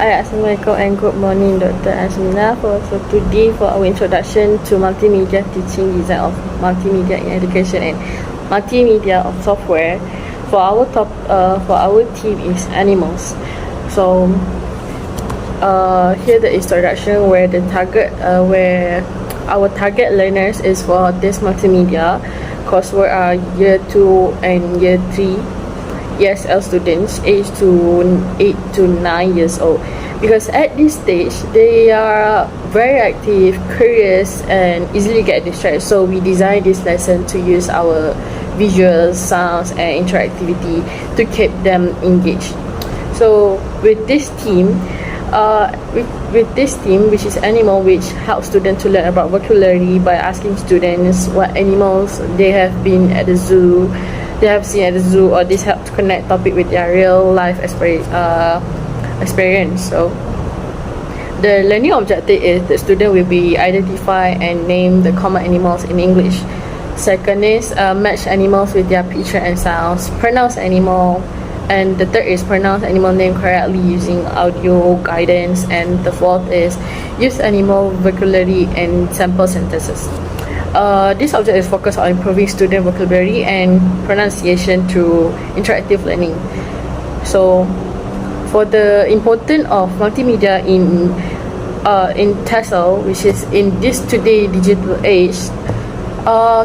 Hi, Assalamualaikum and good morning, Dr. Azmina. So today for our introduction to multimedia teaching, design of multimedia in education and multimedia of software. For our team is animals. So here the introduction where our target learners is for this multimedia coursework are year 2 and year 3 ESL students aged to 8 to 9 years old, because at this stage they are very active, curious and easily get distracted. So we designed this lesson to use our visuals, sounds and interactivity to keep them engaged. So with this team, which is animal, which helps students to learn about vocabulary by asking students what animals they have seen at the zoo, or this help to connect topic with their real life experience. So the learning objective is the student will be identify and name the common animals in English. Second is match animals with their picture and sounds, pronounce animal, and the third is pronounce animal name correctly using audio guidance, and the fourth is use animal vocabulary and sample sentences. This object is focused on improving student vocabulary and pronunciation through interactive learning. So for the importance of multimedia in TESOL, which is in this today digital age,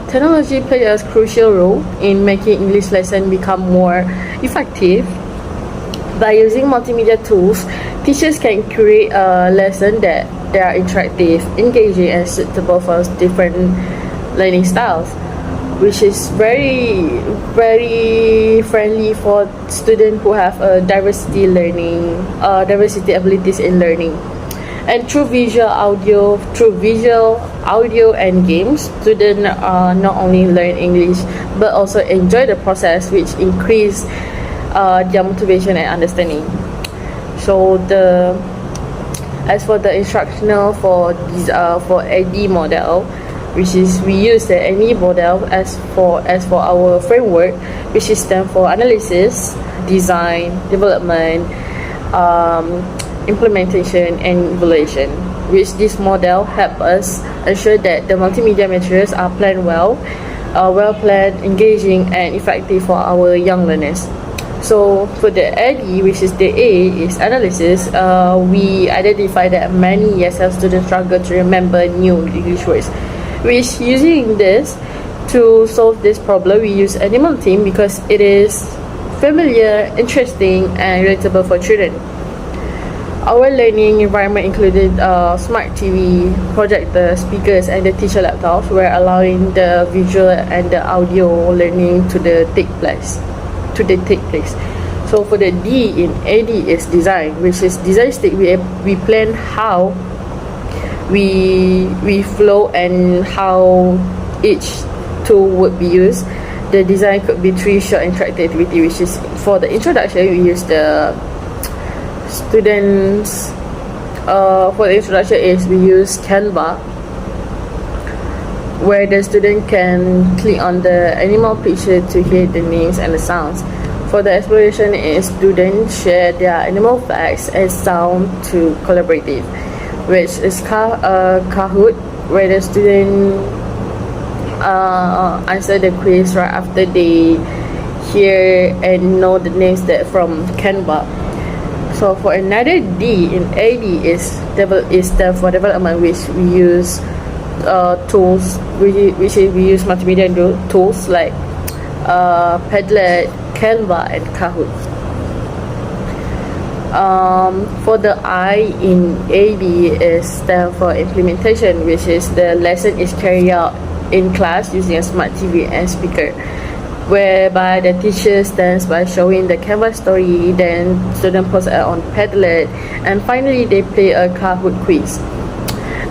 technology plays a crucial role in making English lesson become more effective. By using multimedia tools, teachers can create a lesson that they are interactive, engaging and suitable for different learning styles, which is very friendly for students who have a diversity abilities in learning. And through visual audio and games, students not only learn English but also enjoy the process, which increase their motivation and understanding. So as for the instructional for EED model, which is we use the EED model as for our framework, which is stand for analysis, design, development, implementation and evaluation, which this model help us ensure that the multimedia materials are planned well planned, engaging and effective for our young learners. So for the ED, which is the A, is analysis. We identify that many ESL students struggle to remember new English words, which using this to solve this problem, we use animal team because it is familiar, interesting and relatable for children. Our learning environment included smart TV, projector, speakers and the teacher laptops, were allowing the visual and the audio learning to take place. So for the D in AD is design, which is design stage. We plan how we flow and how each tool would be used. The design could be 3 short interactive activity, which is for the introduction we use the students. For the introduction is we use Canva, where the student can click on the animal picture to hear the names and the sounds. For the exploration is students share their animal facts and sound to collaborative, which is Kahoot, where the student answer the quiz right after they hear and know the names that from Canva. So for another D in AD is stand for development, which we use tools, which we use multimedia tools like Padlet, Canva and Kahoot. For the I in AD is stand for implementation, which is the lesson is carried out in class using a smart TV and speaker, whereby the teacher stands by showing the Canva story, then student post it on Padlet, and finally they play a Kahoot quiz.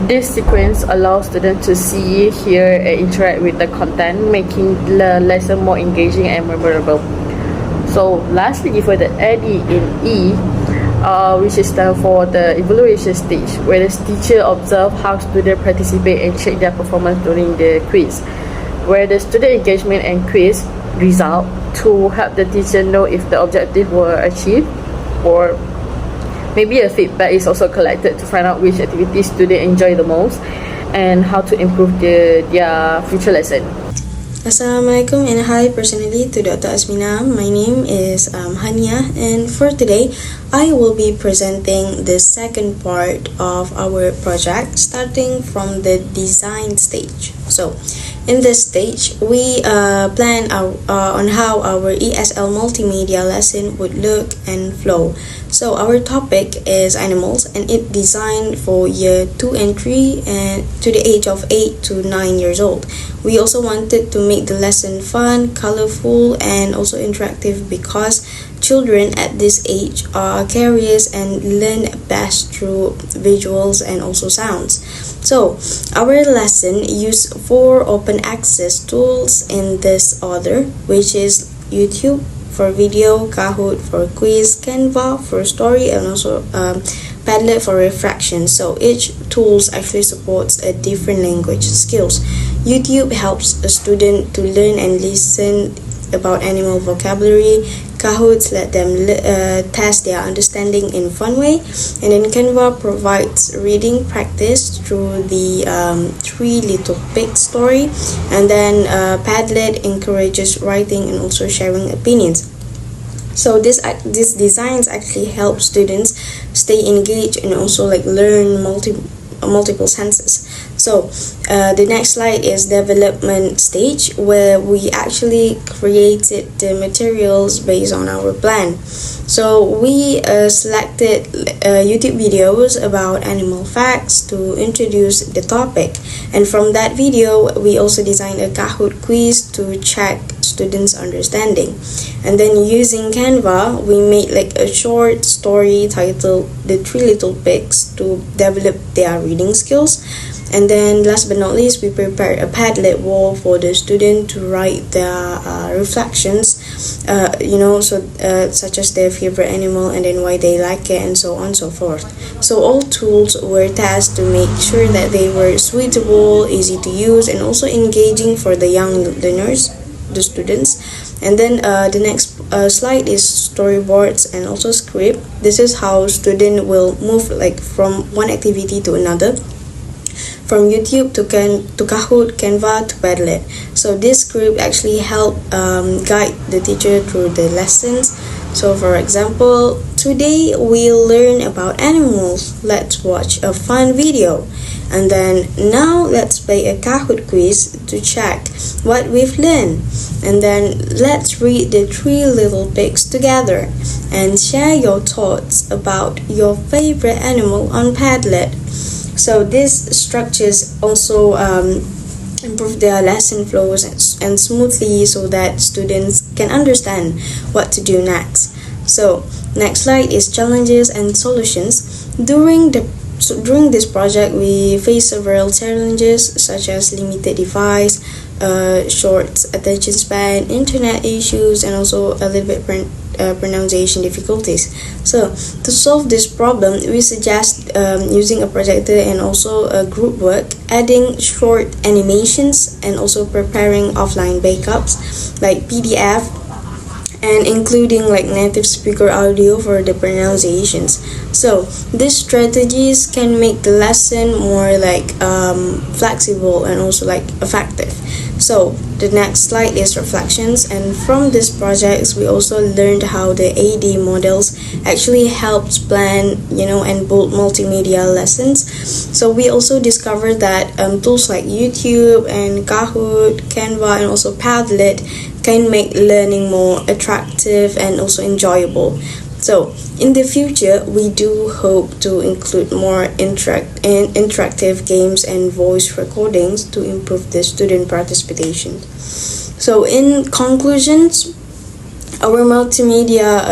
This sequence allows students to see, hear and interact with the content, making the lesson more engaging and memorable. So lastly, for the ED in E, which is stand for the evaluation stage, where the teacher observe how students participate and check their performance during the quiz, where the student engagement and quiz result to help the teacher know if the objective were achieved or Maybe a feedback is also collected to find out which activities students enjoy the most and how to improve their future lesson. Assalamualaikum and hi personally to Dr. Asmina. My name is Hania, and for today I will be presenting the second part of our project starting from the design stage. So in this stage we plan on how our ESL multimedia lesson would look and flow. So our topic is animals and it designed for year 2 and 3 and to the age of 8 to 9 years old. We also wanted to make the lesson fun, colorful, and also interactive because children at this age are curious and learn best through visuals and also sounds. So our lesson used 4 open access tools in this order, which is YouTube for video, Kahoot for quiz, Canva for story, and also Padlet for refraction. So each tools actually supports a different language skills. YouTube helps a student to learn and listen about animal vocabulary. Kahoot let them test their understanding in fun way, and then Canva provides reading practice through the Three Little Pigs story, and then Padlet encourages writing and also sharing opinions. So this designs actually help students stay engaged and also like learn multiple senses. So the next slide is development stage, where we actually created the materials based on our plan. So we selected YouTube videos about animal facts to introduce the topic, and from that video we also designed a Kahoot quiz to check students' understanding. And then using Canva we made like a short story titled The Three Little Pigs to develop their reading skills. And then last but not least, we prepared a Padlet wall for the student to write their reflections, such as their favorite animal and then why they like it and so on and so forth. So all tools were tested to make sure that they were suitable, easy to use, and also engaging for the young learners, the students. And then the next slide is storyboards and also script. This is how student will move like from one activity to another, from YouTube to Kahoot, Canva to Padlet. So this script actually help guide the teacher through the lessons. So for example, today we'll learn about animals. Let's watch a fun video. And then now let's play a Kahoot quiz to check what we've learned. And then let's read the Three Little Pigs together and share your thoughts about your favorite animal on Padlet. So these structures also improve their lesson flows and smoothly so that students can understand what to do next. So next slide is challenges and solutions. During this project, we face several challenges such as limited device, short attention span, internet issues, and also a little bit pronunciation difficulties. So to solve this problem, we suggest using a projector and also a group work, adding short animations, and also preparing offline backups like PDF, and including like native speaker audio for the pronunciations. So these strategies can make the lesson more like flexible and also like effective. So the next slide is reflections, and from these projects we also learned how the EED models actually helps plan and build multimedia lessons. So we also discovered that tools like YouTube and Kahoot, Canva, and also Padlet can make learning more attractive and also enjoyable. So in the future, we do hope to include more interactive games and voice recordings to improve the student participation. So in conclusions, our multimedia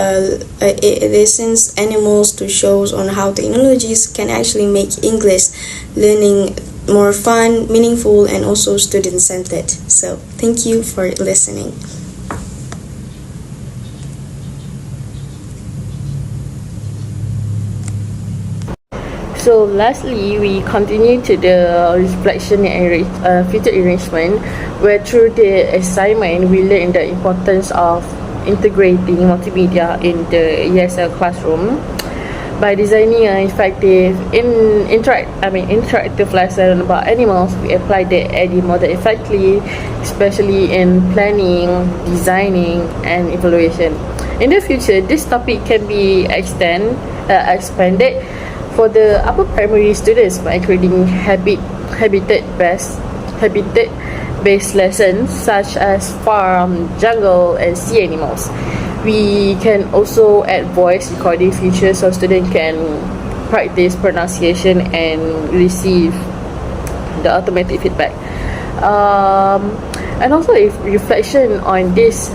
listens animals to shows on how technologies can actually make English learning more fun, meaningful, and also student-centered. So thank you for listening. So lastly, we continue to the reflection and future arrangement, where through the assignment we learn the importance of integrating multimedia in the ESL classroom. By designing an effective interactive lesson about animals, we apply the EED model effectively, especially in planning, designing, and evaluation. In the future, this topic can be expanded for the upper primary students by including habitat-based lessons such as farm, jungle, and sea animals. We can also add voice recording features so students can practice pronunciation and receive the automatic feedback. And also, if reflection on this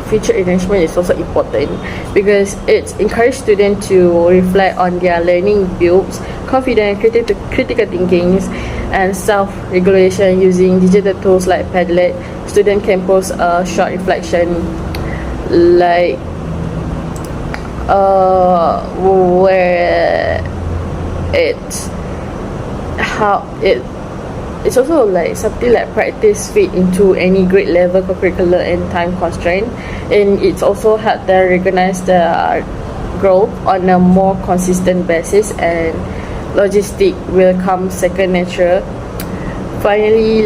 future enrichment is also important because it encourages students to reflect on their learning, builds confidence, critical thinking, and self-regulation using digital tools like Padlet. Students can post a short reflection like where it's also like something like practice fit into any grade level curriculum and time constraint, and it's also help them recognize the growth on a more consistent basis, and logistic will come second nature. Finally,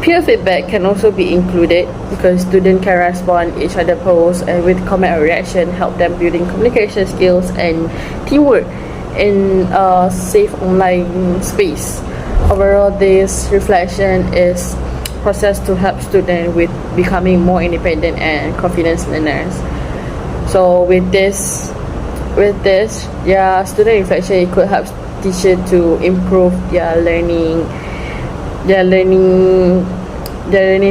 peer feedback can also be included because students can respond each other posts and with comment or reaction help them building communication skills and teamwork in a safe online space. Overall, this reflection is process to help students with becoming more independent and confident learners. So with this, student reflection could help teacher to improve their learning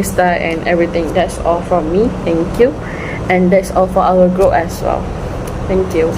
style and everything. That's all from me. Thank you, and that's all for our group as well. Thank you.